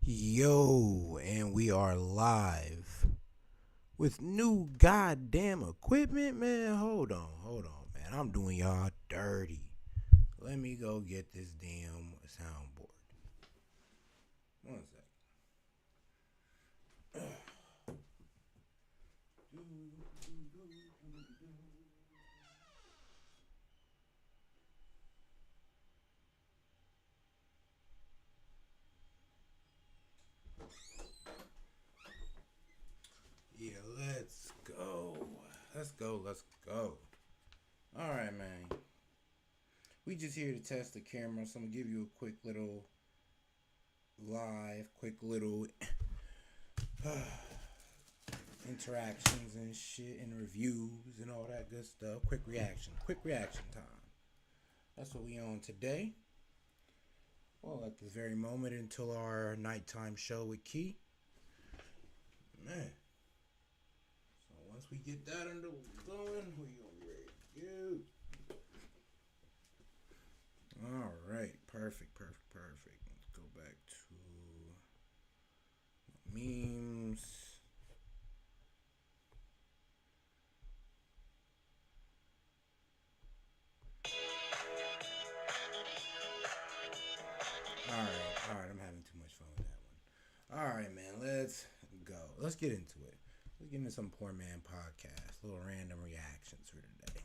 Yo, and we are live with new goddamn equipment, man. Hold on, man. I'm doing y'all dirty. Let me go get this damn soundboard. One sec. Yeah, let's go. Let's go. All right, man. We just here to test the camera, so I'm gonna give you a quick little interactions and shit and reviews and all that good stuff. Quick reaction time. That's what we on today. Well, at this very moment until our nighttime show with Key. Man. So once we get that under going, we gonna be ready to go. Alright, perfect. Let's go back to memes. Alright, I'm having too much fun with that one. Alright, man, let's go. Let's get into it. Let's get into some Poor Man podcast. Little random reactions for today.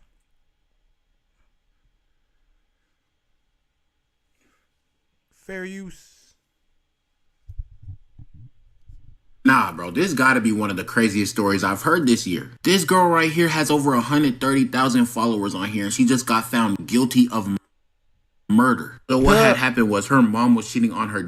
Fair use. Nah, bro, this gotta be one of the craziest stories I've heard this year. This girl right here has over 130,000 followers on here, and she just got found guilty of murder. So what had happened was her mom was cheating on her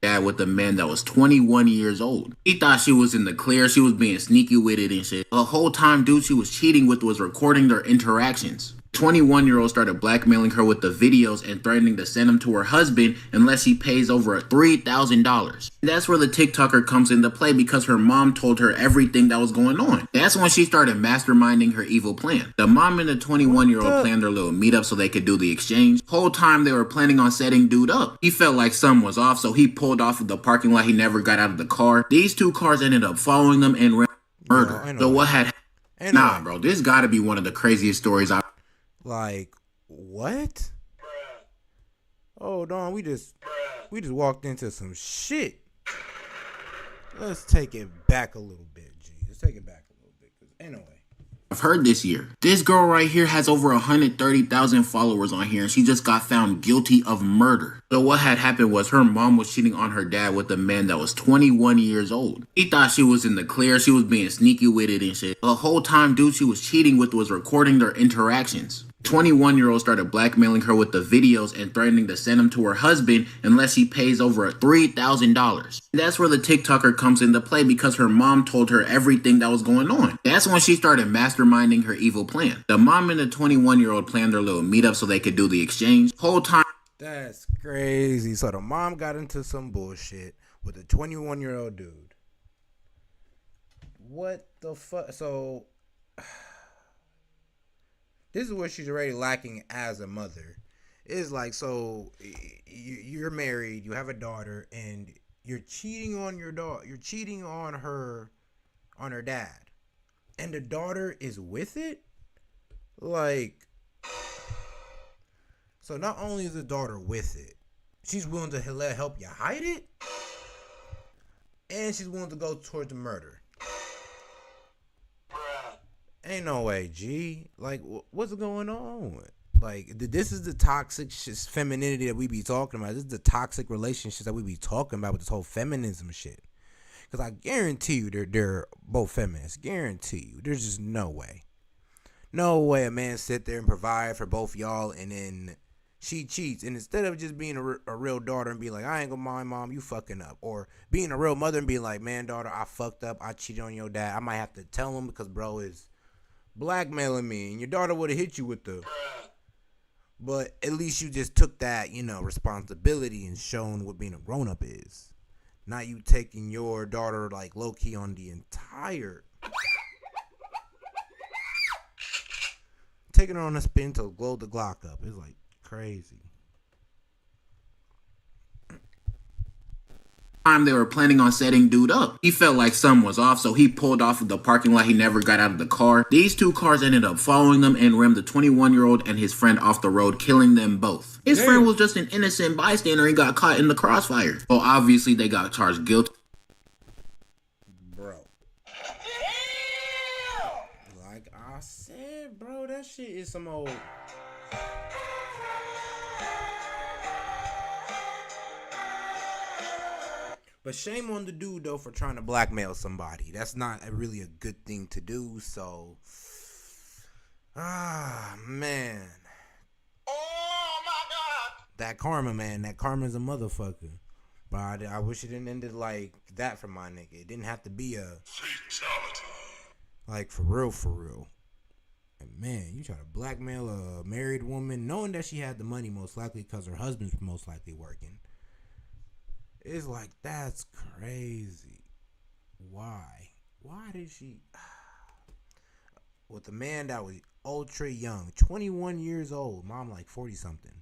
dad with a man that was 21 years old. He thought she was in the clear. She was being sneaky with it and shit. The whole time dude she was cheating with was recording their interactions. 21-year-old started blackmailing her with the videos and threatening to send them to her husband unless he pays over $3,000. That's where the TikToker comes into play because her mom told her everything that was going on. That's when she started masterminding her evil plan. The mom and the 21-year-old planned their little meetup so they could do the exchange. Whole time they were planning on setting dude up. He felt like something was off, so he pulled off of the parking lot. He never got out of the car. These two cars ended up following them and ran murder. So what had Nah, bro, this gotta be one of the craziest stories I've Like, what? Hold on, we just walked into some shit. Let's take it back a little bit, G. Let's take it back a little bit. Cause anyway. I've heard this year. This girl right here has over 130,000 followers on here, and she just got found guilty of murder. So what had happened was her mom was cheating on her dad with a man that was 21 years old. He thought she was in the clear. She was being sneaky with it and shit. The whole time dude she was cheating with was recording their interactions. 21-year-old started blackmailing her with the videos and threatening to send them to her husband unless he pays over $3,000. That's where the TikToker comes into play because her mom told her everything that was going on. That's when she started masterminding her evil plan. The mom and the 21-year-old planned their little meetup so they could do the exchange. Whole time. That's crazy. So the mom got into some bullshit with a 21-year-old dude. What the fuck? So this is where she's already lacking as a mother. It's like, so you're married, you have a daughter, and you're cheating on your daughter. You're cheating on her dad, and the daughter is with it. Like, so not only is the daughter with it, she's willing to help you hide it, and she's willing to go towards the murder. Ain't no way, G. Like, what's going on? Like, this is the toxic femininity that we be talking about. This is the toxic relationships that we be talking about with this whole feminism shit. Because I guarantee you they're both feminists. Guarantee you. There's just no way. No way a man sit there and provide for both y'all and then she cheats. And instead of just being a real daughter and be like, I ain't gonna mind, mom, you fucking up. Or being a real mother and be like, man, daughter, I fucked up. I cheated on your dad. I might have to tell him because bro is blackmailing me, and your daughter would have hit you with the, but at least you just took that, responsibility and shown what being a grown-up is. Not you taking your daughter like low-key on the entire, taking her on a spin to blow the Glock up. It's like crazy. time they were planning on setting dude up. He felt like something was off, so he pulled off of the parking lot. He never got out of the car. These two cars ended up following them and rammed the 21-year-old and his friend off the road, killing them both. His friend was just an innocent bystander and got caught in the crossfire. Well, obviously they got charged guilty. Bro. Like I said, bro, that shit is some old... But shame on the dude, though, for trying to blackmail somebody. That's not really a good thing to do, so... man. Oh, my God. That karma, man. That karma's a motherfucker. But I wish it didn't end it like that for my nigga. It didn't have to be a... Fatality. Like, for real, for real. And, man, you try to blackmail a married woman, knowing that she had the money, most likely, because her husband's most likely working. It's like, that's crazy. Why? Why did she... With a man that was ultra young, 21 years old, mom like 40-something.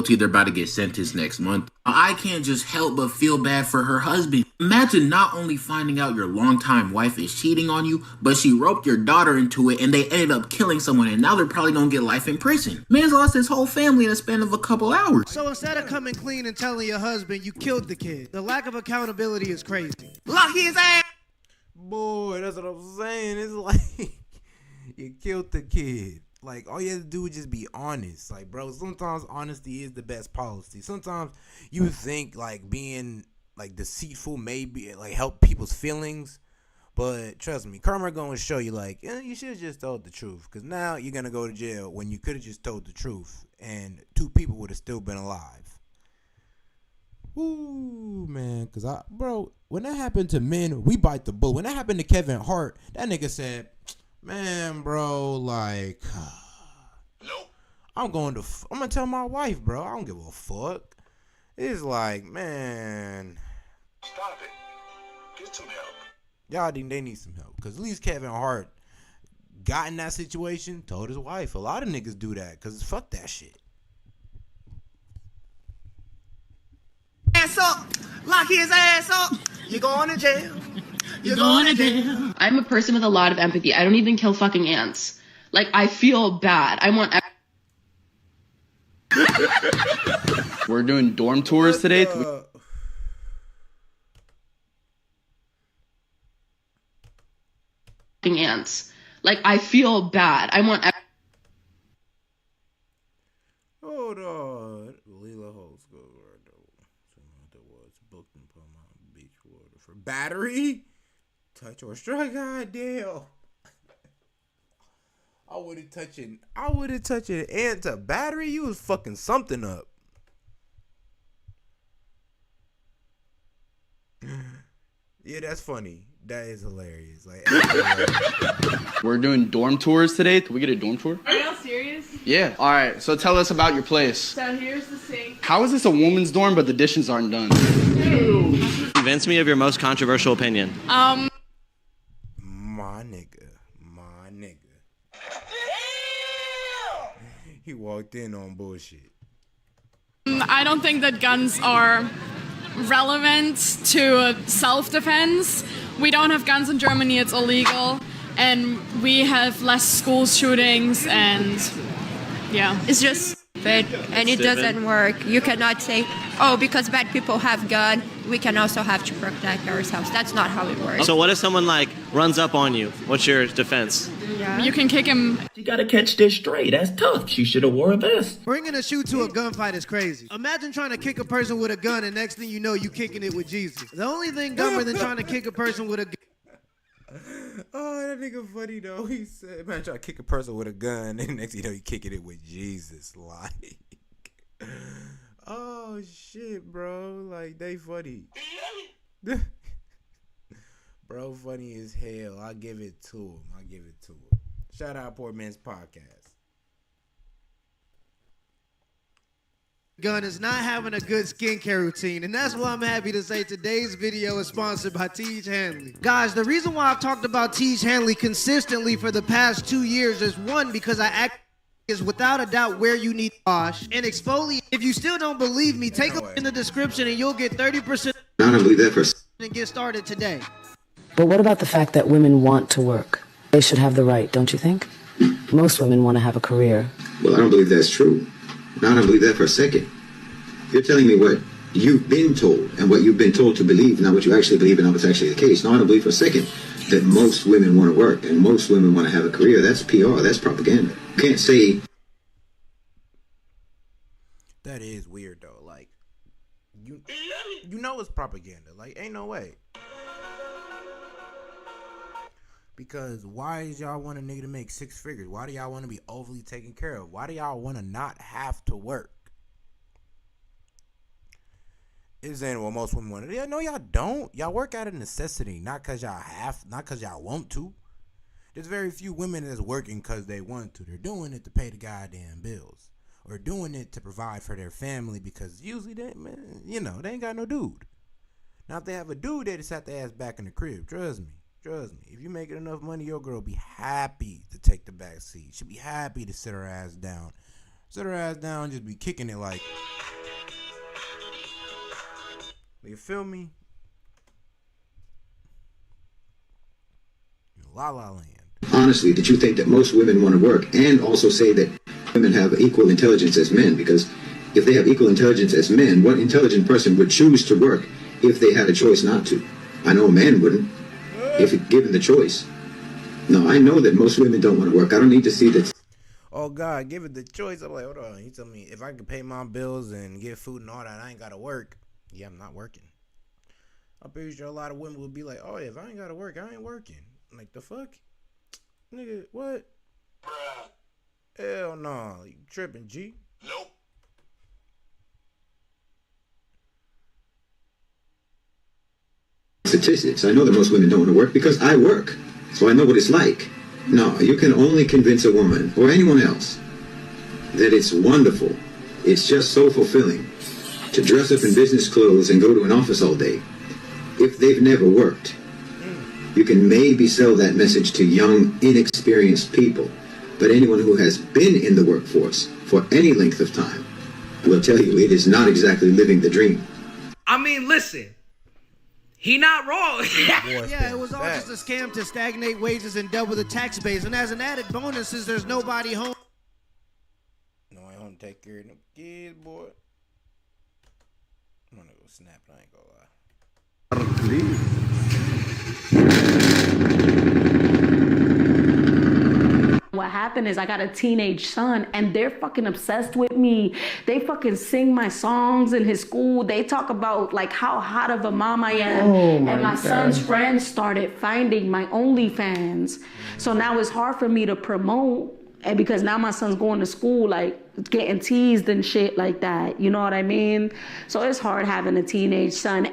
They're about to get sentenced next month. I can't just help but feel bad for her husband. Imagine not only finding out your longtime wife is cheating on you, but she roped your daughter into it and they ended up killing someone, and now they're probably gonna get life in prison. Man's lost his whole family in a span of a couple hours. So instead of coming clean and telling your husband you killed the kid, the lack of accountability is crazy. Lock his ass! Boy, that's what I'm saying. It's like, you killed the kid. Like, all you have to do is just be honest. Like, bro, sometimes honesty is the best policy. Sometimes you think, like, being, like, deceitful maybe, like, help people's feelings. But trust me, karma gonna show you, like, you should have just told the truth. Because now you're gonna go to jail when you could have just told the truth. And 2 people would have still been alive. Ooh, man. Because, bro, when that happened to men, we bite the bullet. When that happened to Kevin Hart, that nigga said... Man, bro, like, Nope. I'm gonna tell my wife, bro. I don't give a fuck. It's like, man, Stop it. Get some help. y'all think they need some help. Because at least Kevin Hart got in that situation, told his wife. A lot of niggas do that because fuck that shit. Ass up! Lock his ass up! You're going to jail. You're going to jail. I'm a person with a lot of empathy. I don't even kill fucking ants. Like, I feel bad. I want... We're doing dorm tours today. Fucking ants. Like, I feel bad. I want... Hold on. Leela Holtz go right there was booked in Palm Beach, Florida for battery. Touch or strike, goddamn. I wouldn't touch an ant to battery. You was fucking something up. Yeah, that's funny. That is hilarious. Like, We're doing dorm tours today. Can we get a dorm tour? Are y'all serious? Yeah. All right. So tell us about your place. So here's the sink. How is this a woman's dorm, but the dishes aren't done? Convince me of your most controversial opinion. my nigga. He walked in on bullshit. I don't think that guns are relevant to self-defense. We don't have guns in Germany, it's illegal. And we have less school shootings and yeah. It's just stupid and it doesn't work. You cannot say, oh, because bad people have gun, we can also have to protect ourselves. That's not how it works. So what if someone like runs up on you? What's your defense? Yeah. You can kick him. You gotta catch this straight. That's tough. She should have wore a vest. Bringing a shoe to a gunfight is crazy. Imagine trying to kick a person with a gun and next thing you know, you kicking it with Jesus. The only thing dumber than trying to kick a person with a gun. Oh, that nigga funny though. He said, man, try to kick a person with a gun, and next thing you know, you kicking it with Jesus. Like, oh shit, bro. Like, they funny. Bro, funny as hell. I'll give it to him. Shout out Poor Man's Podcast. Gun is not having a good skincare routine, and that's why I'm happy to say today's video is sponsored by Tiege Hanley. Guys, the reason why I've talked about Tiege Hanley consistently for the past 2 years is one, because I is without a doubt where you need to wash and exfoliate. If you still don't believe me, take a look in the description and you'll get 30% I don't believe that for and get started today. But what about the fact that women want to work? They should have the right, don't you think? Most women want to have a career. Well, I don't believe that's true. I don't believe that for a second. You're telling me what you've been told and what you've been told to believe, not what you actually believe and not what's actually the case. No, I don't believe for a second that most women want to work and most women want to have a career. That's PR. That's propaganda. You can't say... That is weird, though. Like, you know it's propaganda. Like, ain't no way. Because why is y'all want a nigga to make 6 figures? Why do y'all want to be overly taken care of? Why do y'all want to not have to work? It's saying, well, most women want to. Yeah, no, y'all don't. Y'all work out of necessity, not because y'all not because y'all want to. There's very few women that's working because they want to. They're doing it to pay the goddamn bills. Or doing it to provide for their family because usually they ain't got no dude. Now, if they have a dude, they just have to ass back in the crib. Trust me. If you making enough money, your girl be happy to take the back seat. She'll be happy to sit her ass down. Just be kicking it like. You feel me? La La Land. Honestly, did you think that most women want to work and also say that women have equal intelligence as men? Because if they have equal intelligence as men, what intelligent person would choose to work if they had a choice not to? I know a man wouldn't. If given the choice. No, I know that most women don't want to work. I don't need to see that. Oh, God, give it the choice. I'm like, hold on. You tell me if I can pay my bills and get food and all that, I ain't got to work. Yeah, I'm not working. I'm pretty sure a lot of women would be like, oh, if I ain't got to work, I ain't working. I'm like, the fuck? Nigga, what? Hell no. You tripping, G? Nope. Statistics. I know that most women don't want to work because I work. So I know what it's like. No, you can only convince a woman or anyone else that it's wonderful. It's just so fulfilling to dress up in business clothes and go to an office all day. If they've never worked, you can maybe sell that message to young, inexperienced people. But anyone who has been in the workforce for any length of time will tell you it is not exactly living the dream. I mean, listen. He not wrong. Yeah, it was all just a scam to stagnate wages and double the tax base. And as an added bonus, is there's nobody home. No, I don't take care of them kids, boy. I'm gonna go snap. I ain't gonna lie. What happened is I got a teenage son and they're fucking obsessed with me. They fucking sing my songs in his school. They talk about like how hot of a mom I am. And my son's friends started finding my OnlyFans. So now it's hard for me to promote. And because now my son's going to school, like getting teased and shit like that. You know what I mean? So it's hard having a teenage son.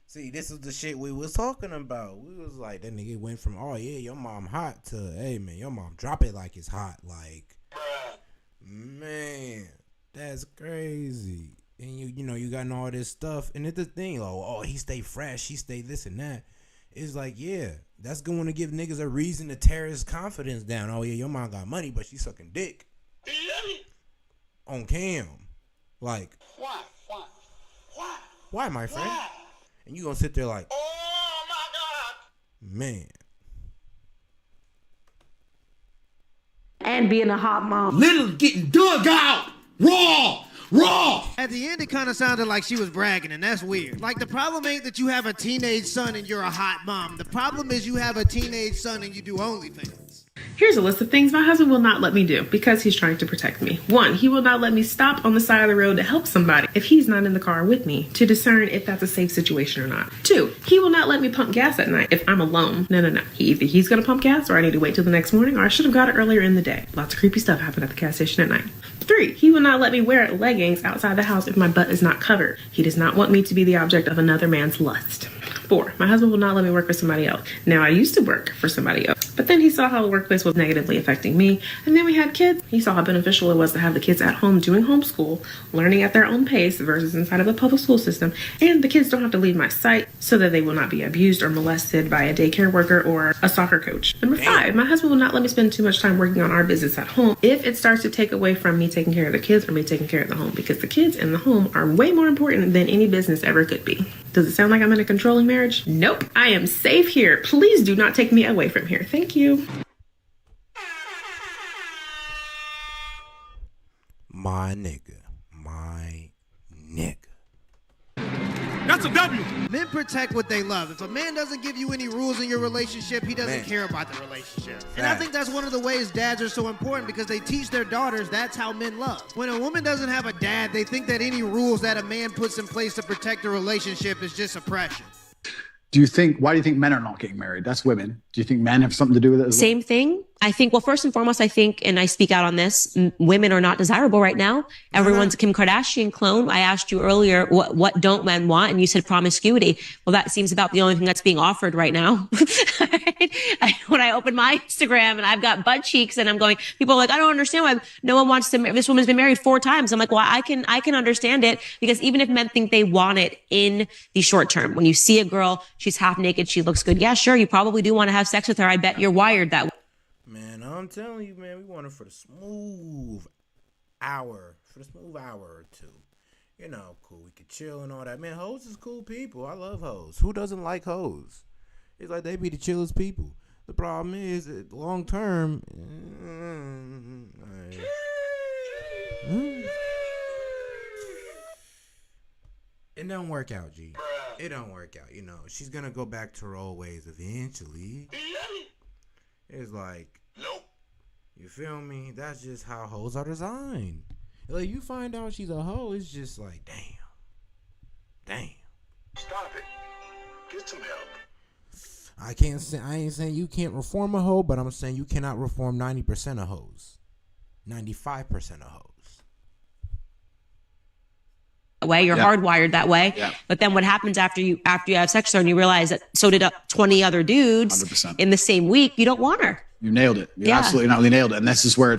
See, this is the shit we was talking about. We was like, that nigga went from, oh yeah, your mom hot to, hey man, your mom drop it like it's hot. Like, man, that's crazy. And you got all this stuff. And it's the thing, oh, he stay fresh, he stay this and that. It's like, yeah, that's going to give niggas a reason to tear his confidence down. Oh yeah, your mom got money, but she sucking dick. On cam. Like, why, my friend? And you gonna sit there like, oh my God, man. And being a hot mom. Little getting dug out. Raw. At the end, it kind of sounded like she was bragging, and that's weird. Like, the problem ain't that you have a teenage son and you're a hot mom. The problem is you have a teenage son and you do OnlyFans. Here's a list of things my husband will not let me do because he's trying to protect me. 1, he will not let me stop on the side of the road to help somebody if he's not in the car with me to discern if that's a safe situation or not. 2, he will not let me pump gas at night if I'm alone. No. Either he's going to pump gas or I need to wait till the next morning or I should have got it earlier in the day. Lots of creepy stuff happened at the gas station at night. 3, he will not let me wear leggings outside the house if my butt is not covered. He does not want me to be the object of another man's lust. 4, my husband will not let me work for somebody else. Now, I used to work for somebody else, but then he saw how the workplace was negatively affecting me, and then we had kids. He saw how beneficial it was to have the kids at home doing homeschool, learning at their own pace versus inside of the public school system, and the kids don't have to leave my sight so that they will not be abused or molested by a daycare worker or a soccer coach. Number 5, my husband will not let me spend too much time working on our business at home if it starts to take away from me taking care of the kids or me taking care of the home, because the kids and the home are way more important than any business ever could be. Does it sound like I'm in a controlling marriage? Nope. I am safe here. Please do not take me away from here. Thank you. My nigga. That's a W. Men protect what they love. If a man doesn't give you any rules in your relationship, he doesn't care about the relationship. And I think that's one of the ways dads are so important, because they teach their daughters that's how men love. When a woman doesn't have a dad, they think that any rules that a man puts in place to protect a relationship is just oppression. Why do you think men are not getting married? That's women. Do you think men have something to do with it as well? Same thing. I think, well, first and foremost, I think, and I speak out on this, women are not desirable right now. Everyone's a Kim Kardashian clone. I asked you earlier, what don't men want? And you said promiscuity. Well, that seems about the only thing that's being offered right now. When I open my Instagram and I've got butt cheeks and I'm going, people are like, I don't understand why no one wants to, this woman's been married 4 times. I'm like, well, I can understand it, because even if men think they want it in the short term, when you see a girl, she's half naked, she looks good. Yeah, sure. You probably do want to have sex with her. I bet you're wired that way. Man, I'm telling you, man, we want it for the smooth hour or 2. You know, cool. We could chill and all that. Man, hoes is cool people. I love hoes. Who doesn't like hoes? It's like they be the chillest people. The problem is, long term, it don't work out, G. It don't work out. You know, she's gonna go back to her old ways eventually. It's like, nope. You feel me? That's just how hoes are designed. Like, you find out she's a hoe, it's just like, damn. Stop it. Get some help. I ain't saying you can't reform a hoe, but I'm saying you cannot reform 90% of hoes. 95% of hoes. Way you're hardwired that way. But then what happens after you have sex with her and you realize that so did 20 other dudes 100%. in the same week, you don't want her. You nailed it. You absolutely not only nailed it. And this is where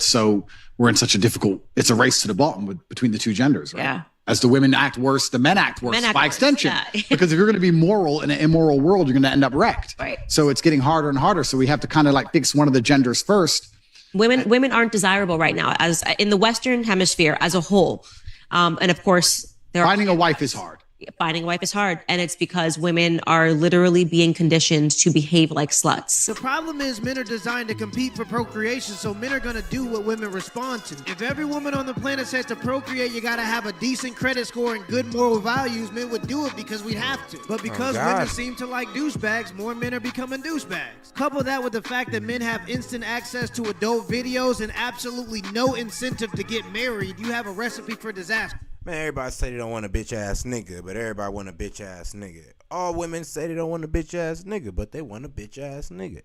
we're in such a difficult, it's a race to the bottom between the two genders, right? Yeah. As the women act worse, the men act worse by extension. Yeah. Because if you're going to be moral in an immoral world, you're going to end up wrecked. Right. So it's getting harder and harder. So we have to kind of like fix one of the genders first. Women aren't desirable right now, as in the Western Hemisphere as a whole. And of course, finding a wife is hard. Finding a wife is hard. And it's because women are literally being conditioned to behave like sluts. The problem is men are designed to compete for procreation, so men are going to do what women respond to. If every woman on the planet said to procreate, you got to have a decent credit score and good moral values, men would do it because we'd have to. But because women seem to like douchebags, more men are becoming douchebags. Couple that with the fact that men have instant access to adult videos and absolutely no incentive to get married, you have a recipe for disaster. Man, everybody say they don't want a bitch ass nigga, but everybody want a bitch ass nigga. All women say they don't want a bitch ass nigga, but they want a bitch ass nigga.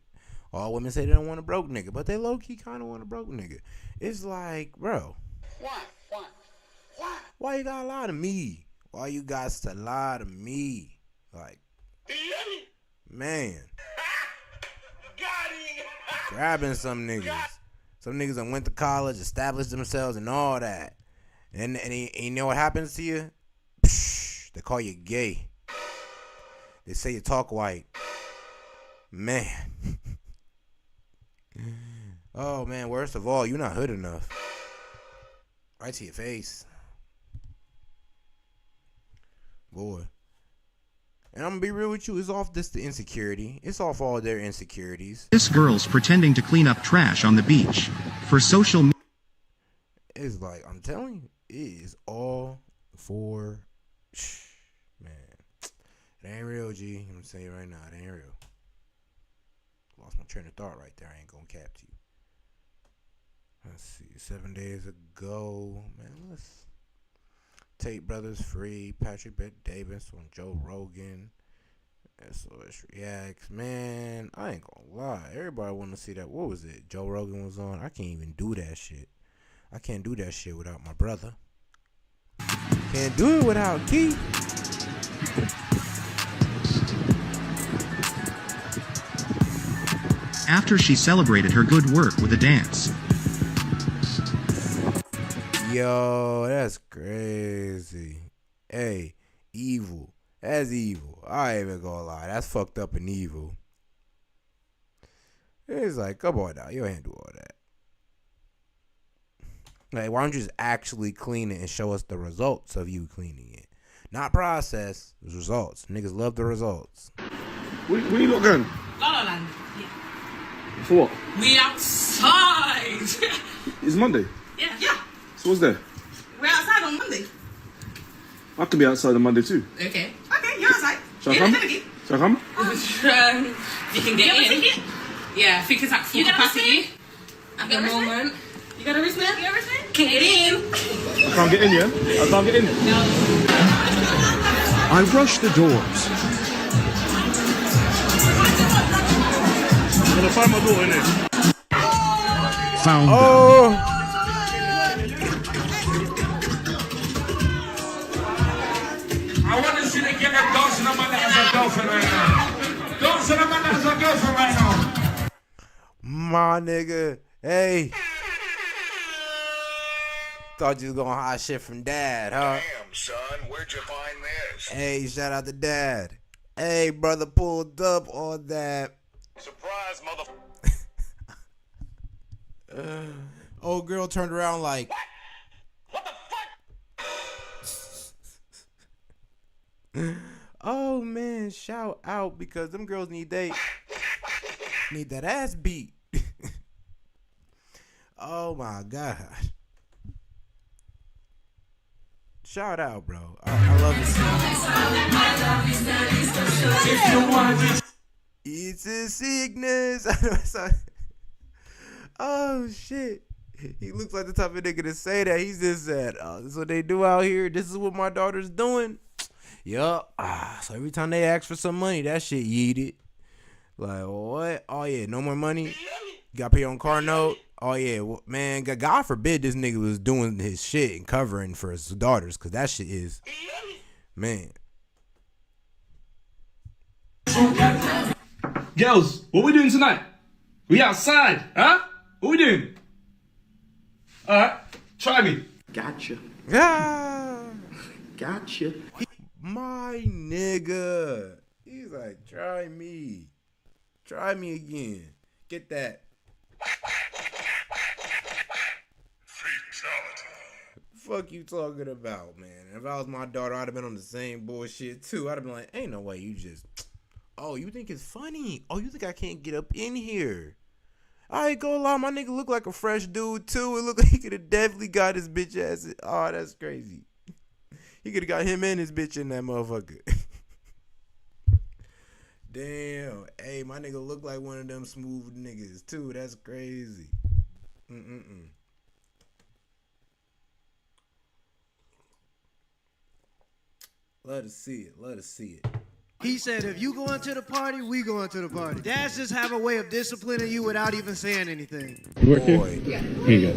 All women say they don't want a broke nigga, but they low key kind of want a broke nigga. It's like, bro, why you gotta lie to me? Why you got to lie to me? Like, man, grabbing some niggas. Some niggas that went to college, established themselves and all that. And you know what happens to you? Psh, they call you gay. They say you talk white. Man. Oh, man, worst of all, you're not hood enough. Right to your face. Boy. And I'm going to be real with you. It's off this the insecurity. It's off all their insecurities. This girl's pretending to clean up trash on the beach. For social media. It's like, I'm telling you. It is all for, man, it ain't real, G. I'm saying right now, it ain't real. Lost my train of thought right there. I ain't gonna cap to you. Let's see, 7 days ago, man, let's Tate Brothers free, Patrick Bet Davis on Joe Rogan, SOS Reacts. Man, I ain't gonna lie. Everybody want to see that. What was it? Joe Rogan was on. I can't even do that shit. I can't do that shit without my brother. Can't do it without Keith. after she celebrated her good work with a dance. Yo, that's crazy. Hey, evil. That's evil. I ain't even gonna lie. That's fucked up and evil. It's like, come on now. You ain't do all that. Like, why don't you just actually clean it and show us the results of you cleaning it? Not process, it's results. Niggas love the results. Where you lot going? La La Land. Yeah. For what? We outside. It's Monday. Yeah. So what's there? We're outside on Monday. I can be outside on Monday too. Okay, you're outside. Shall I come? Shall I come? You can get in. Yeah, I think it's at full capacity at the moment. You got a wristband? Can get in. I can't get in, yeah? I can't get in. No. I rush the doors. I'm gonna find my daughter in it. Found them. I want to see the kid dancing on my as a girlfriend right now. Dancing on my as a girlfriend right now. My nigga. Hey. Thought you was gonna hide shit from dad, huh? Damn, son, where'd you find this? Hey, shout out to dad. Hey, brother pulled up on that. Surprise, mother. Old girl turned around like. What the fuck? Oh man, shout out because them girls need that ass beat. Oh my god. Shout out, bro. I love it. It's a sickness. Oh shit. He looks like the type of nigga to say that. He's just said, oh, this is what they do out here. This is what my daughter's doing. Yup. So every time they ask for some money, that shit yeeted. Like, what? Oh yeah, no more money? You got to pay on car note? Oh yeah, well, man, God forbid this nigga was doing his shit and covering for his daughters, because that shit is, man. Girls, what we doing tonight? We outside, huh? What we doing? Alright, try me. Gotcha. Ah, Gotcha. my nigga. He's like, try me. Try me again. Get that. Fuck you talking about, man? If I was my daughter, I'd have been on the same bullshit too. I'd have been like, ain't no way you just, oh, you think it's funny? Oh, you think I can't get up in here? I ain't gonna lie, my nigga look like a fresh dude too. It look like he could have definitely got his bitch ass. Oh, that's crazy. He could have got him and his bitch in that motherfucker. Damn. Hey, my nigga look like one of them smooth niggas too. That's crazy. Let us see it. Let us see it. He said, if you going to the party, we going to the party. Dads just have a way of disciplining you without even saying anything. You work here? Yeah. Here you go.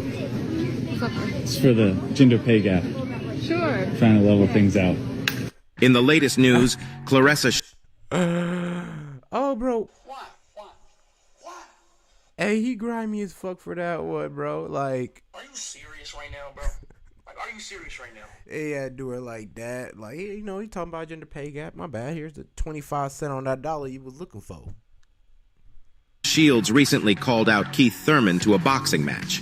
It's for the gender pay gap. Sure. Trying to level things out. In the latest news, Clarissa... Oh, bro. Hey, he grimy as fuck for that one, bro. Like... Are you serious right now, bro? Like, are you serious right now? He had to do it like that. Like, you know, he talking about gender pay gap. My bad. Here's the 25 cents on that dollar you was looking for. Shields recently called out Keith Thurman to a boxing match.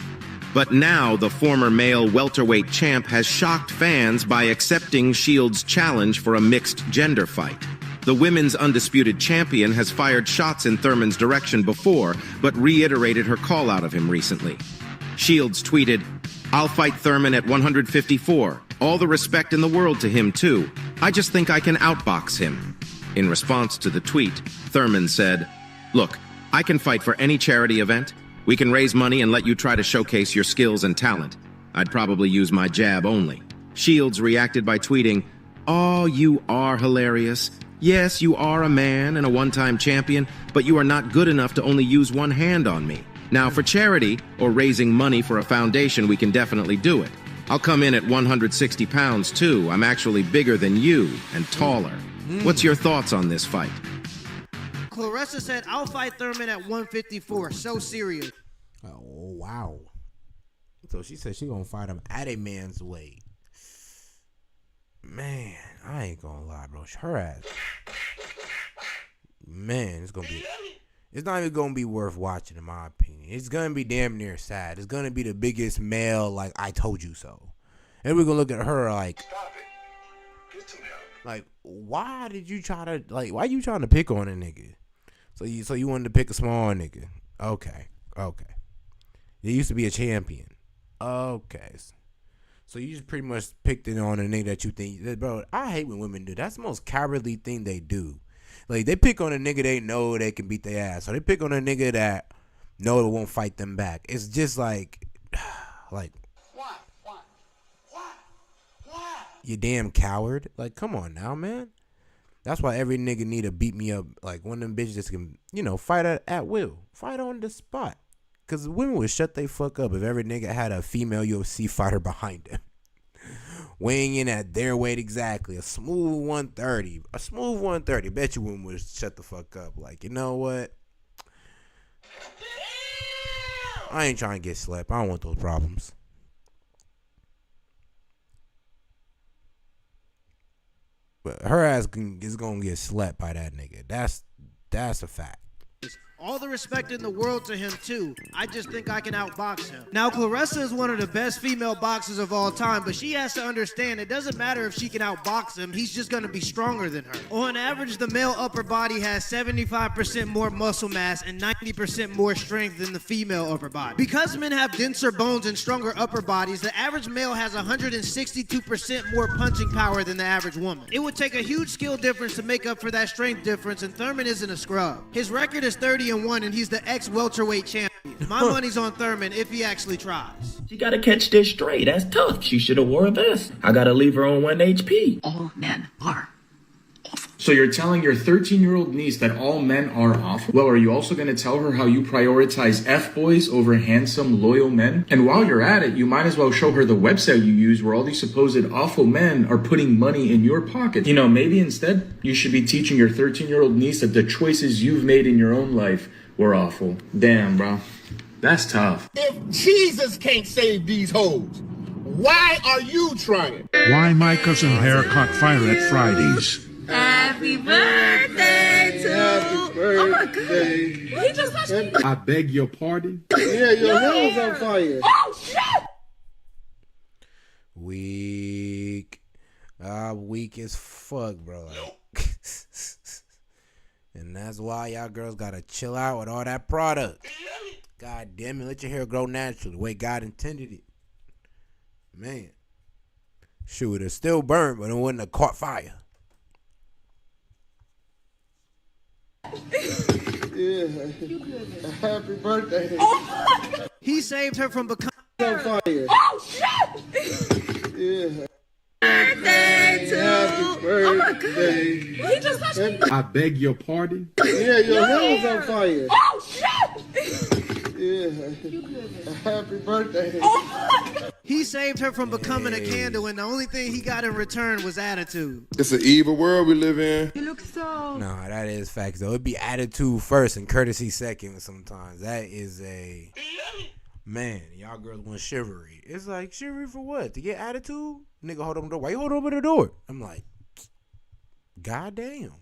But now the former male welterweight champ has shocked fans by accepting Shields' challenge for a mixed gender fight. The women's undisputed champion has fired shots in Thurman's direction before, but reiterated her call out of him recently. Shields tweeted, "I'll fight Thurman at 154. All the respect in the world to him, too. I just think I can outbox him." In response to the tweet, Thurman said, "Look, I can fight for any charity event. We can raise money and let you try to showcase your skills and talent. I'd probably use my jab only." Shields reacted by tweeting, "Oh, you are hilarious. Yes, you are a man and a one-time champion, but you are not good enough to only use one hand on me. Now, for charity or raising money for a foundation, we can definitely do it. I'll come in at 160 pounds, too. I'm actually bigger than you and taller. What's your thoughts on this fight?" Clarissa said, I'll fight Thurman at 154. So serious. Oh, wow. So she said she gonna fight him at a man's weight. Man, I ain't gonna lie, bro. Her ass. Man, it's not even gonna be worth watching, in my opinion. It's gonna be damn near sad. It's gonna be the biggest male, like, I told you so. And we're gonna look at her like, like, why did you try to, like, why you trying to pick on a nigga? So you wanted to pick a small nigga. Okay. You used to be a champion. Okay. So you just pretty much picked it on a nigga that you think, bro, I hate when women do. That's the most cowardly thing they do. Like, they pick on a nigga they know they can beat their ass. So they pick on a nigga that know it won't fight them back. It's just like, Why? you damn coward. Like, come on now, man. That's why every nigga need to beat me up. Like, one of them bitches that can, fight at will. Fight on the spot. Because women would shut they fuck up if every nigga had a female UFC fighter behind them. Weighing in at their weight exactly. A smooth 130. Bet you women would shut the fuck up. Like, you know what? I ain't trying to get slept. I don't want those problems. But her ass is gonna get slept by that nigga. That's a fact. All the respect in the world to him, too. I just think I can outbox him. Now, Clarissa is one of the best female boxers of all time, but she has to understand it doesn't matter if she can outbox him. He's just going to be stronger than her. On average, the male upper body has 75% more muscle mass and 90% more strength than the female upper body. Because men have denser bones and stronger upper bodies, the average male has 162% more punching power than the average woman. It would take a huge skill difference to make up for that strength difference, and Thurman isn't a scrub. His record is 30-1, and he's the ex-welterweight champion. My money's on Thurman if he actually tries. She gotta catch this straight. That's tough. She should have wore a vest. I gotta leave her on 1 HP. All men are. So you're telling your 13-year-old niece that all men are awful? Well, are you also going to tell her how you prioritize F-boys over handsome, loyal men? And while you're at it, you might as well show her the website you use where all these supposed awful men are putting money in your pocket. Maybe instead you should be teaching your 13-year-old niece that the choices you've made in your own life were awful. Damn, bro. That's tough. If Jesus can't save these hoes, why are you trying? Why my cousin hair caught fire at Fridays? Happy birthday to Happy birthday. Oh my God. He just touched me. I beg your pardon? Yeah, your hair's on fire. Oh, shit. Weak. Weak as fuck, bro. And that's why y'all girls gotta chill out with all that product. God damn it, let your hair grow naturally the way God intended it. Man. Shoot, it still burned, but it wouldn't have caught fire. Yeah. Happy birthday. Oh, he saved her from becoming on fire. Oh, shit. Yeah. Birthday to Happy birthday. He just touched me. I beg your pardon? Yeah, your hair's on fire. Oh, shit. Yeah. Happy birthday. He saved her from becoming a candle, and the only thing he got in return was attitude. It's an evil world we live in. You look so... Nah, that is facts, though. It'd be attitude first and courtesy second sometimes. That is a... Man, y'all girls want chivalry. It's like, chivalry for what? To get attitude? Nigga, hold open the door. Why you hold open the door? I'm like, goddamn.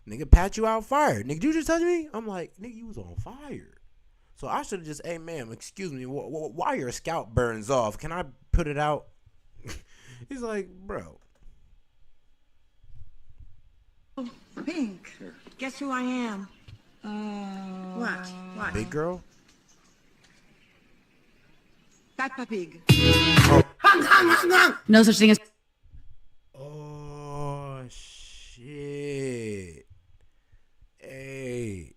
Nigga, pat you out fire. Nigga, you just touch me? I'm like, nigga, you was on fire. So I should have just, hey, ma'am, excuse me, while your scalp burns off, can I put it out? He's like, bro. Pink. Guess who I am? What? Big girl? Peppa Pig. No such thing as... Oh, shit. Hey.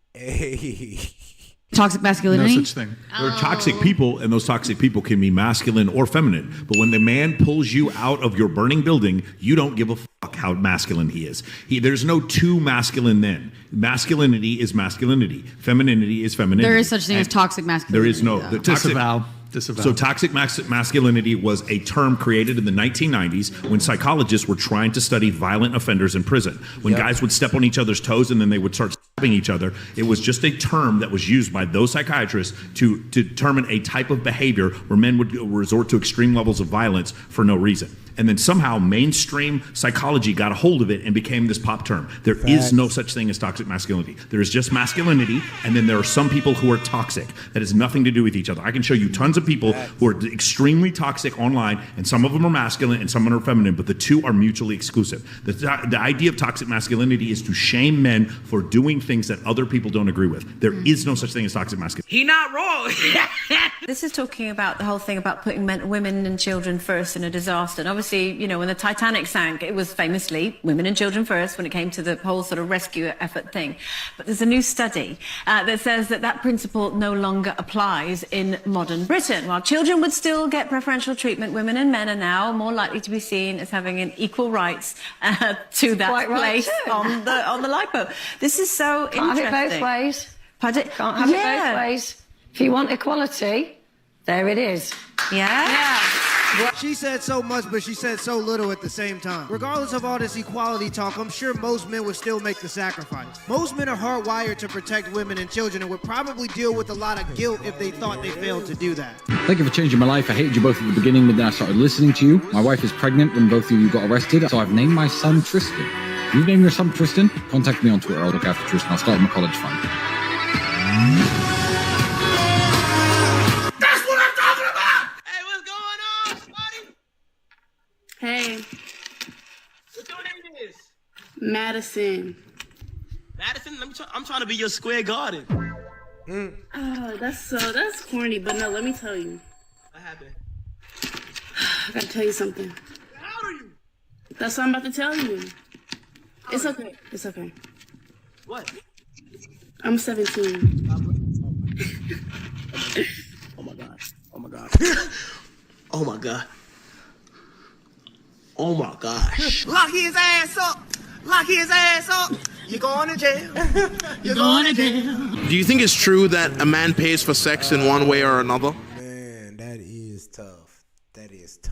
Toxic masculinity? No such thing. There are toxic people, and those toxic people can be masculine or feminine. But when the man pulls you out of your burning building, you don't give a fuck how masculine he is. There's no two masculine men. Masculinity is masculinity. Femininity is femininity. There is such thing as toxic masculinity. There is no. The Disavow. So toxic masculinity was a term created in the 1990s when psychologists were trying to study violent offenders in prison. When guys would step on each other's toes and then they would start each other. It was just a term that was used by those psychiatrists to determine a type of behavior where men would resort to extreme levels of violence for no reason. And then somehow mainstream psychology got a hold of it and became this pop term. There is no such thing as toxic masculinity. There is just masculinity, and then there are some people who are toxic. That has nothing to do with each other. I can show you tons of people who are extremely toxic online, and some of them are masculine and some are feminine, but the two are mutually exclusive. The idea of toxic masculinity is to shame men for doing things that other people don't agree with. There is no such thing as toxic masculinity. He not wrong. This is talking about the whole thing about putting women and children first in a disaster. And obviously, you know, when the Titanic sank, it was famously women and children first when it came to the whole sort of rescue effort thing. But there's a new study that says that that principle no longer applies in modern Britain. While children would still get preferential treatment, women and men are now more likely to be seen as having an equal rights to that place on the lifeboat. This is so interesting. Can't have it both ways. Pardon? Can't have it both ways. If you want equality, there it is. Yeah? She said so much, but she said so little at the same time. Regardless of all this equality talk, I'm sure most men would still make the sacrifice. Most men are hardwired to protect women and children and would probably deal with a lot of guilt if they thought they failed to do that. Thank you for changing my life. I hated you both at the beginning, but then I started listening to you. My wife is pregnant when both of you got arrested, so I've named my son Tristan. You name your son Tristan? Contact me on Twitter. I'll look after Tristan. I'll start my college fund. Hey. What your name is? Madison. Madison? I'm trying to be your square garden. Oh, that's corny, but no, let me tell you. What happened? I gotta tell you something. How old are you? That's what I'm about to tell you. It's okay. It's okay. What? I'm 17. Oh my god. Oh my god. Oh my god. Oh my gosh. Lock his ass up. Lock his ass up. You're going to jail. You're going to jail. Do you think it's true that a man pays for sex in one way or another? Man, that is tough. That is tough.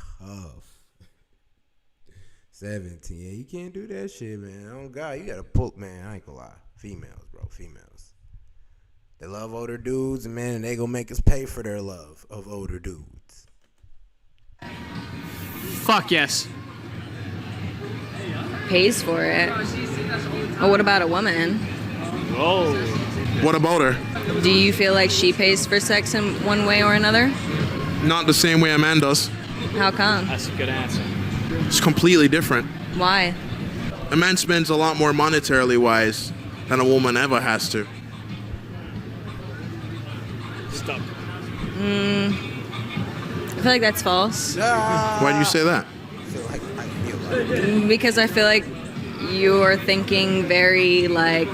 17, yeah, you can't do that shit, man. Oh God, you gotta pull, man. I ain't gonna lie. Females, bro, females. They love older dudes, and man, they gonna make us pay for their love of older dudes. Fuck yes. Pays for it. Well, what about a woman? Oh. What about her? Do you feel like she pays for sex in one way or another? Not the same way a man does. How come? That's a good answer. It's completely different. Why? A man spends a lot more monetarily wise than a woman ever has to. Stop. I feel like that's false. Why do you say that? Because I feel like you're thinking very like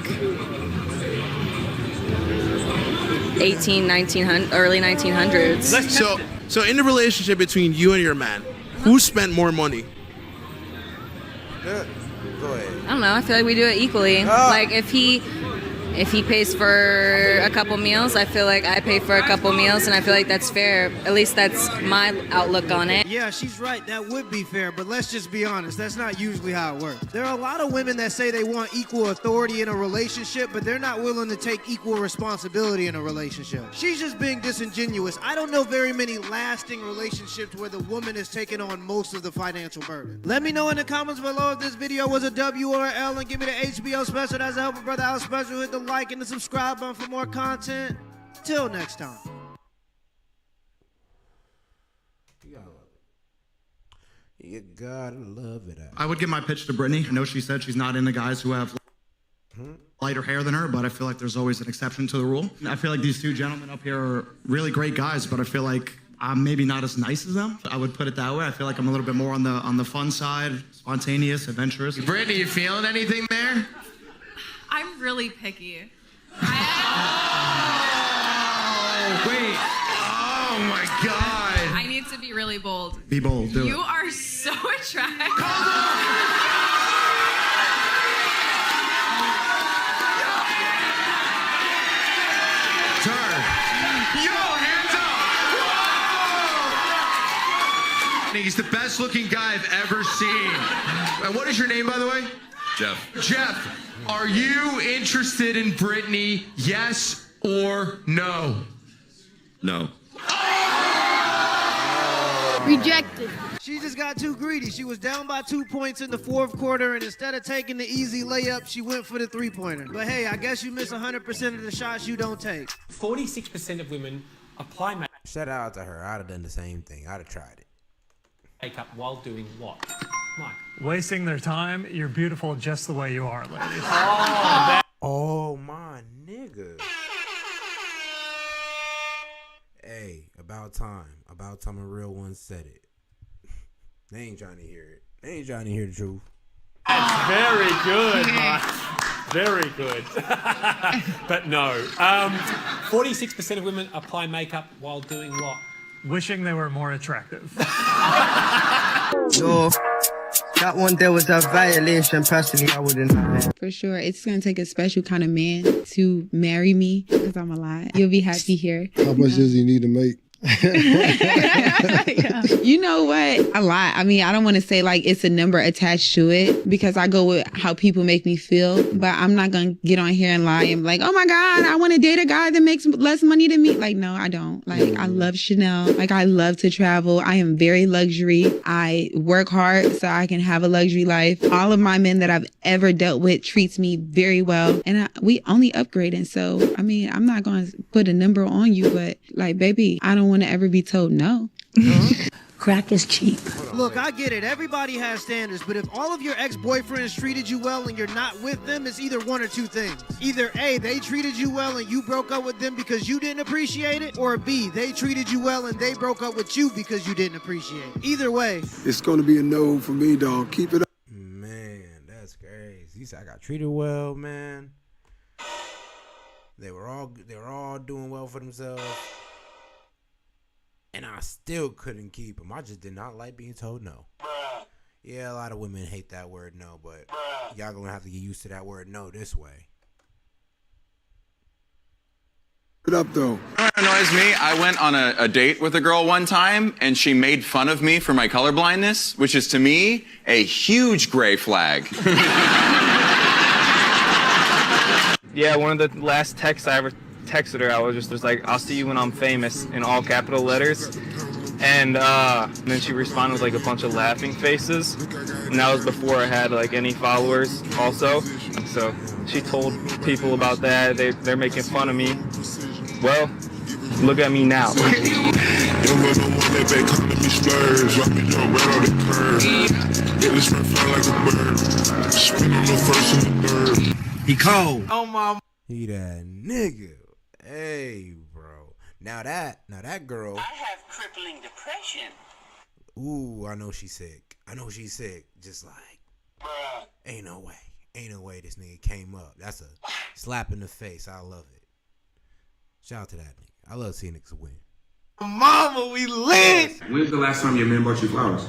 1900, early 1900s. So in the relationship between you and your man, who spent more money? Go ahead. I don't know. I feel like we do it equally. Like if he pays for a couple meals, I feel like I pay for a couple meals, and I feel like that's fair. At least that's my outlook on it. Yeah, she's right. That would be fair, but let's just be honest. That's not usually how it works. There are a lot of women that say they want equal authority in a relationship, but they're not willing to take equal responsibility in a relationship. She's just being disingenuous. I don't know very many lasting relationships where the woman is taking on most of the financial burden. Let me know in the comments below if this video was a W or an L, and give me the HBO special. That's a Help a Brother Out special. Hit the like and the subscribe button for more content. Till next time. You gotta love it. I would give my pitch to Brittany. I know she said she's not into guys who have lighter hair than her, but I feel like there's always an exception to the rule. I feel like these two gentlemen up here are really great guys, but I feel like I'm maybe not as nice as them. I would put it that way. I feel like I'm a little bit more on the fun side, spontaneous, adventurous. Brittany, you feeling anything there? I'm really picky. Oh, wait. Oh, my God. I need to be really bold. Be bold. Do You it. are so attractive. Turn. Yo, hands up. Whoa. He's the best looking guy I've ever seen. And what is your name, by the way? Jeff, are you interested in Brittany? Yes or no? No. Rejected. She just got too greedy. She was down by 2 points in the fourth quarter, and instead of taking the easy layup, she went for the three-pointer. But hey, I guess you miss 100% of the shots you don't take. 46% of women apply Shout out to her. I'd have done the same thing. I'd have tried it. makeup while doing what? Mike. Wasting their time. You're beautiful just the way you are, ladies. Oh, my nigga. Hey, about time. About time a real one said it. They ain't trying to hear it. They ain't trying to hear the truth. That's very good, Mike. Very good. But no. 46% of women apply makeup while doing what? Wishing they were more attractive. Yo, that one there was a violation. Personally, I wouldn't have it. For sure. It's going to take a special kind of man to marry me because I'm a lot. You'll be happy here. How much does he need to make? You know what? A lot. I mean, I don't want to say like it's a number attached to it because I go with how people make me feel, but I'm not going to get on here and lie and be like, oh my God, I want to date a guy that makes less money than me. Like, no, I don't. Like, I love Chanel. Like, I love to travel. I am very luxury. I work hard so I can have a luxury life. All of my men that I've ever dealt with treats me very well. And we only upgrading. So, I mean, I'm not going to put a number on you, but like, baby, I don't want to ever be told no. Crack is cheap. Look, I get it. Everybody has standards, but if all of your ex-boyfriends treated you well and you're not with them, it's either one or two things. Either A, they treated you well and you broke up with them because you didn't appreciate it, or B, they treated you well and they broke up with you because you didn't appreciate it. Either way. It's going to be a no for me, dog. Keep it up. Man, that's crazy. He said I got treated well, man. They were all doing well for themselves. And I still couldn't keep them. I just did not like being told no. Yeah, a lot of women hate that word no, but y'all gonna have to get used to that word no this way. Keep it up, though. What annoys me, I went on a date with a girl one time, and she made fun of me for my colorblindness, which is, to me, a huge gray flag. Yeah, one of the last texts I ever texted her, I was just like, I'll see you when I'm famous, in all capital letters. And then she responded with like a bunch of laughing faces. And that was before I had like any followers also. So she told people about that. They're making fun of me. Well, look at me now. He cold. Oh my. He that nigga. Hey, bro. Now that girl. I have crippling depression. Ooh, I know she's sick. Just like, ain't no way this nigga came up. That's a slap in the face. I love it. Shout out to that nigga. I love seeing niggas win. Mama, we lit! When's the last time your man bought you flowers?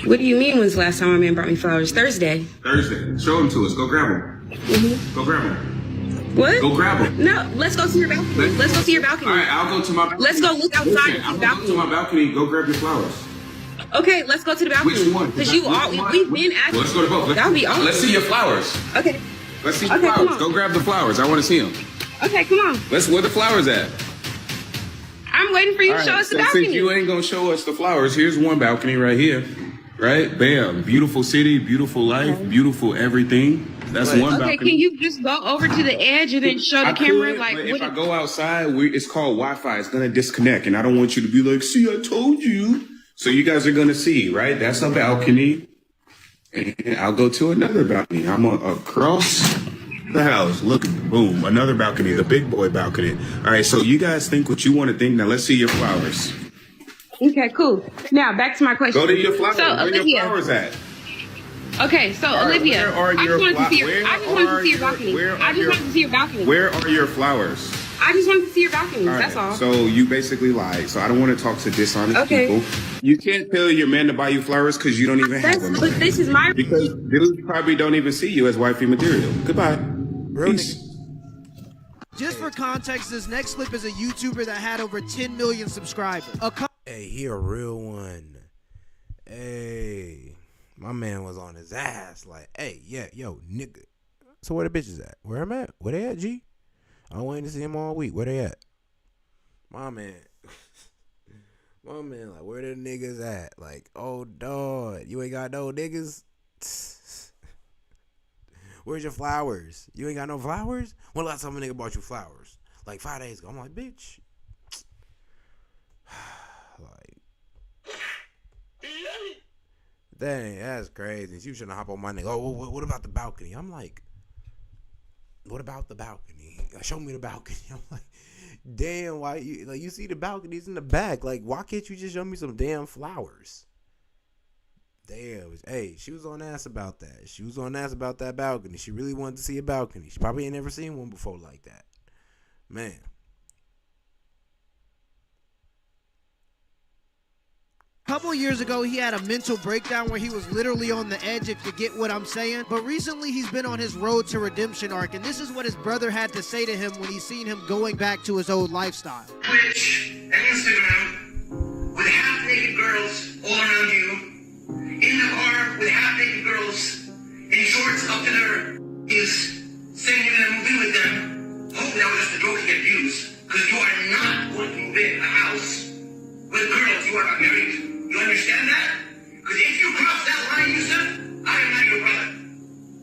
What do you mean when's the last time my man brought me flowers? Thursday. Thursday. Show them to us. Go grab them. Mm-hmm. Go grab them. What? Go grab them. No, let's go to your balcony. Let's go to your balcony. All right, I'll go to my balcony. Let's go look outside. Listen, I'm going to my balcony. Go grab your flowers. Okay, let's go to the balcony. Which one? Because we've been at. Well, let's go to both. That would be awesome. Let's see your flowers. Okay. Let's see your flowers. Go grab the flowers. I want to see them. Okay, come on. Where the flowers at? I'm waiting for you to show us the balcony. Since you ain't going to show us the flowers, here's one balcony right here. Right? Bam. Beautiful city, beautiful life, beautiful everything. That's one balcony. Okay, can you just go over to the edge and then show the camera? But if I go outside, it's called Wi-Fi. It's going to disconnect. And I don't want you to be like, see, I told you. So you guys are going to see, right? That's a balcony. And I'll go to another balcony. I'm across the house. Look, boom, another balcony, the big boy balcony. All right, so you guys think what you want to think. Now let's see your flowers. Okay, cool. Now back to my question. Go to your flowers. So, Where Olivia, your flowers at? Okay, so Olivia, I just wanted to see your balcony. I just wanted to see your balcony. Where are your flowers? I just wanted to see your balcony. That's all. So you basically lied. So I don't want to talk to dishonest people. You can't tell your man to buy you flowers because you don't even have them. But this is my... Because dudes probably don't even see you as wifey material. Goodbye. Peace. Just for context, this next clip is a YouTuber that had over 10 million subscribers. Hey, he a real one. Hey. My man was on his ass like, hey, yeah, yo, nigga. So where the bitches at? Where I'm at? Where they at, G? I'm waiting to see him all week. Where they at? My man. My man, like, where the niggas at? Like, oh, dog, you ain't got no niggas? Where's your flowers? You ain't got no flowers? When last time a nigga bought you flowers? Like 5 days ago. I'm like, bitch. Like, that's crazy. She was trying to hop on my nigga. Oh, what about the balcony? I'm like, what about the balcony? Show me the balcony. I'm like, damn, why you see the balconies in the back? Like, why can't you just show me some damn flowers? Damn. Hey, she was on ass about that. She was on ass about that balcony. She really wanted to see a balcony. She probably ain't never seen one before like that. Man. A couple years ago, he had a mental breakdown where he was literally on the edge, if you get what I'm saying. But recently, he's been on his road to redemption arc, and this is what his brother had to say to him when he seen him going back to his old lifestyle. Twitch and Instagram with half-naked girls all around you, in the car with half-naked girls in shorts up to their is saying you're gonna move in with them. Hopefully that was just a joke to get views, because you are not going to move in a house with girls you are not married. You understand that? Because if you cross that line, Yusuf, I am not your brother.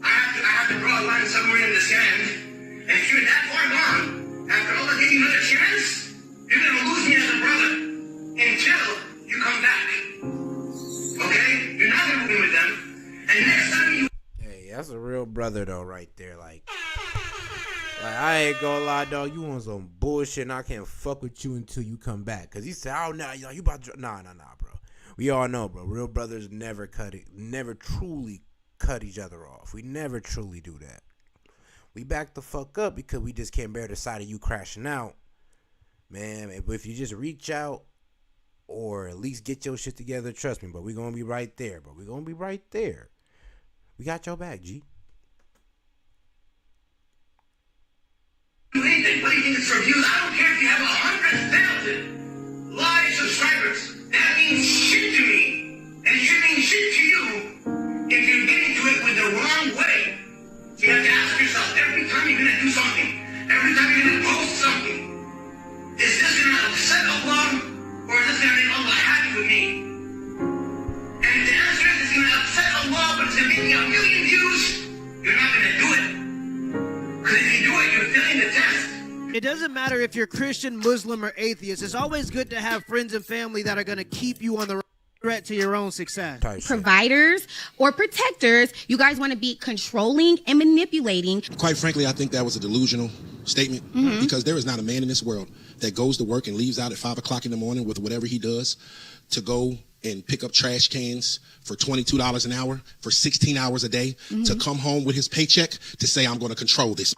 I have to draw a line somewhere in the sand. And if you're that far gone, after all I give you another chance, you're gonna lose me as a brother until you come back. Okay? You're not gonna move in with them. And next time you... Hey, that's a real brother though, right there. Like I ain't gonna lie, dog. You on some bullshit, and I can't fuck with you until you come back. Cause he said, "Oh no, you about to nah, bro." We all know, bro. Real brothers never truly cut each other off. We never truly do that. We back the fuck up because we just can't bear the sight of you crashing out, man. If you just reach out or at least get your shit together, trust me. But we gonna be right there, bro. We gonna be right there. We got your back, G. Anything, what do you think it's for views? I don't care if you have 100,000 live subscribers. That means shit to me. And it should mean shit to you if you're getting to it with the wrong way. So you have to ask yourself every time you're gonna do something, every time you're gonna post something, is this gonna upset Allah or is this gonna make Allah happy with me? And if the answer is it's gonna upset Allah but it's gonna make me 1 million views, you're not gonna do it. Because if you do it, you're failing the test. It doesn't matter if you're Christian, Muslim, or atheist. It's always good to have friends and family that are going to keep you on the threat to your own success. Providers or protectors, you guys want to be controlling and manipulating. Quite frankly, I think that was a delusional statement because there is not a man in this world that goes to work and leaves out at 5 o'clock in the morning with whatever he does to go and pick up trash cans for $22 an hour for 16 hours a day to come home with his paycheck to say, I'm going to control this.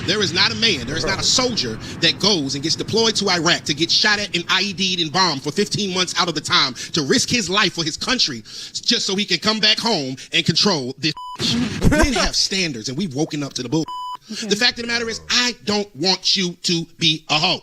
There is not a man, there is not a soldier that goes and gets deployed to Iraq to get shot at and IED'd and bombed for 15 months out of the time to risk his life for his country just so he can come back home and control this. Men have standards and we've woken up to the bull. Okay. The fact of the matter is, I don't want you to be a hoe.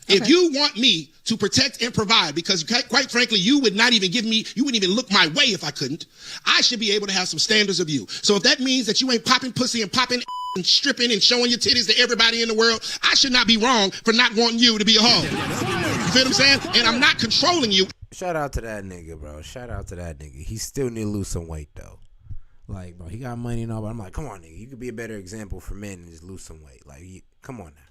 If you want me to protect and provide, because quite frankly, you would not even give me, you wouldn't even look my way if I couldn't, I should be able to have some standards of you. So if that means that you ain't popping pussy and popping and stripping and showing your titties to everybody in the world, I should not be wrong for not wanting you to be a hoe. You feel what I'm saying? And I'm not controlling you. Shout out to that nigga, bro. Shout out to that nigga. He still need to lose some weight, though. Like, bro, he got money and all, but I'm like, come on, nigga. You could be a better example for men and just lose some weight. Like, come on now.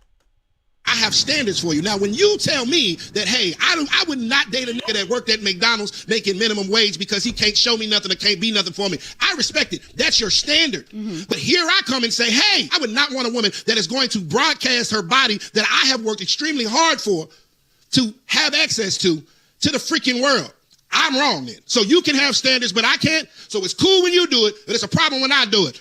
I have standards for you. Now, when you tell me that, hey, I would not date a nigga that worked at McDonald's making minimum wage because he can't show me nothing or can't be nothing for me, I respect it. That's your standard. But here I come and say, hey, I would not want a woman that is going to broadcast her body that I have worked extremely hard for to have access to the freaking world. I'm wrong then. So you can have standards, but I can't. So it's cool when you do it, but it's a problem when I do it.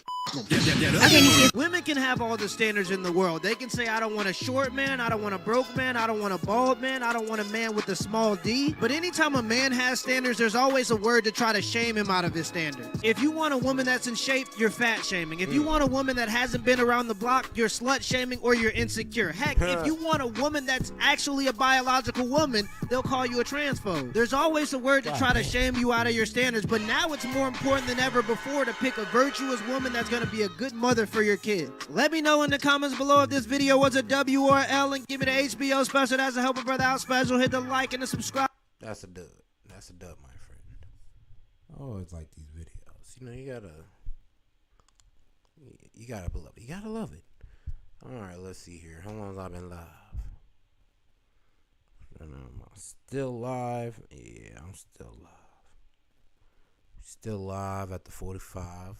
Women can have all the standards in the world. They can say, I don't want a short man, I don't want a broke man, I don't want a bald man, I don't want a man with a small D. But anytime a man has standards, there's always a word to try to shame him out of his standards. If you want a woman that's in shape, you're fat shaming. If you want a woman that hasn't been around the block, you're slut shaming or you're insecure. Heck, if you want a woman that's actually a biological woman, they'll call you a transphobe. There's always a word to try to shame you out of your standards, but now it's more important than ever before to pick a virtuous woman that's going to be a good mother for your kid. Let me know in the comments below if this video was a W or a L, and give me the HBO special. That's a Help a Brother Out special. Hit the like and the subscribe. That's a dub. That's a dub, my friend. I always like these videos. You know, you gotta love it. You gotta love it. All right, let's see here. How long have I been live? I don't know. Am I still live? Yeah, I'm still live. Still live at the 45.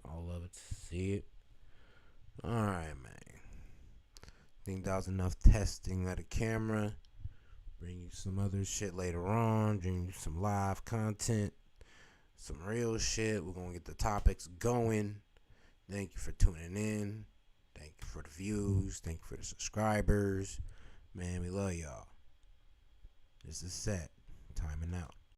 All of it to see it. Alright, man. Think that was enough testing of the camera. Bring you some other shit later on. Bring you some live content. Some real shit. We're going to get the topics going. Thank you for tuning in. Thank you for the views. Thank you for the subscribers. Man, we love y'all. This is S.E.T. Timing out.